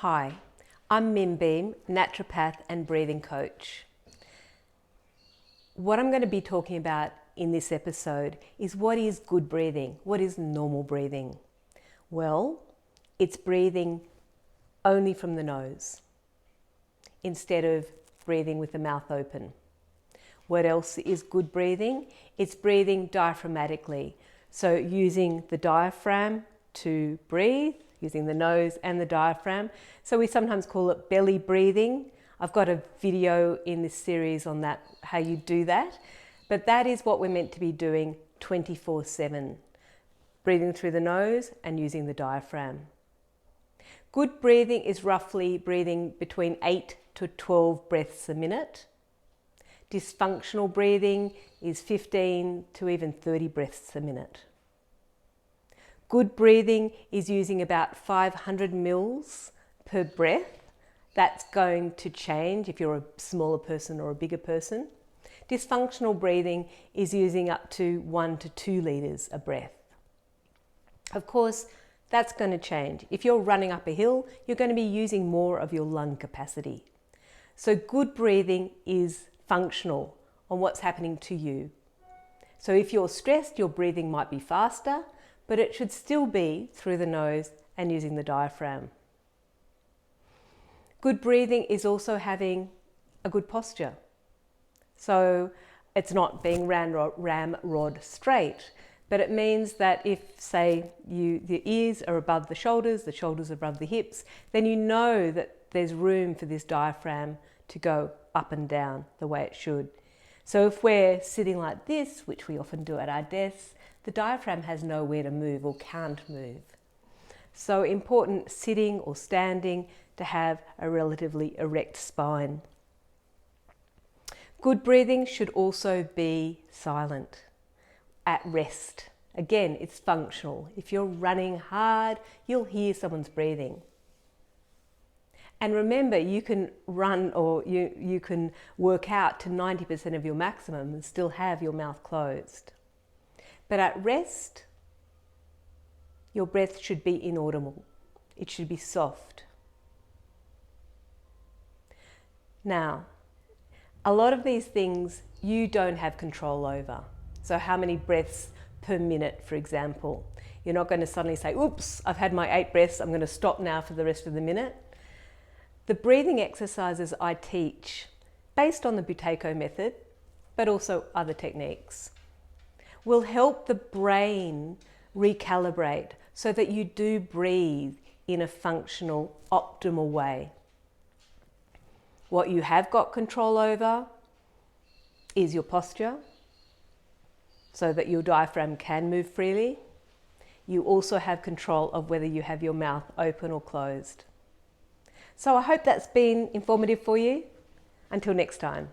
Hi, I'm Mim Beim, Naturopath and Breathing Coach. What I'm going to be talking about in this episode is what is good breathing? What is normal breathing? Well, it's breathing only from the nose instead of breathing with the mouth open. What else is good breathing? It's breathing diaphragmatically. So using the diaphragm to breathe, using the nose and the diaphragm. So we sometimes call it belly breathing. I've got a video in this series on that, how you do that. But that is what we're meant to be doing 24/7. Breathing through the nose and using the diaphragm. Good breathing is roughly breathing between 8 to 12 breaths a minute. Dysfunctional breathing is 15 to even 30 breaths a minute. Good breathing is using about 500 mils per breath. That's going to change if you're a smaller person or a bigger person. Dysfunctional breathing is using up to 1 to 2 litres a breath. Of course, that's going to change. If you're running up a hill, you're going to be using more of your lung capacity. So good breathing is functional on what's happening to you. So if you're stressed, your breathing might be faster, but it should still be through the nose and using the diaphragm. Good breathing is also having a good posture. So it's not being ramrod straight, but it means that if, say, the ears are above the shoulders are above the hips, then you know that there's room for this diaphragm to go up and down the way it should. So if we're sitting like this, which we often do at our desks, the diaphragm has nowhere to move or can't move. So important sitting or standing to have a relatively erect spine. Good breathing should also be silent, at rest. Again, it's functional. If you're running hard, you'll hear someone's breathing. And remember, you can run or you can work out to 90% of your maximum and still have your mouth closed. But at rest, your breath should be inaudible. It should be soft. Now, a lot of these things you don't have control over. So how many breaths per minute, for example? You're not going to suddenly say, oops, I've had my 8 breaths, I'm going to stop now for the rest of the minute. The breathing exercises I teach, based on the Buteyko method, but also other techniques, will help the brain recalibrate so that you do breathe in a functional, optimal way. What you have got control over is your posture, so that your diaphragm can move freely. You also have control of whether you have your mouth open or closed. So I hope that's been informative for you. Until next time.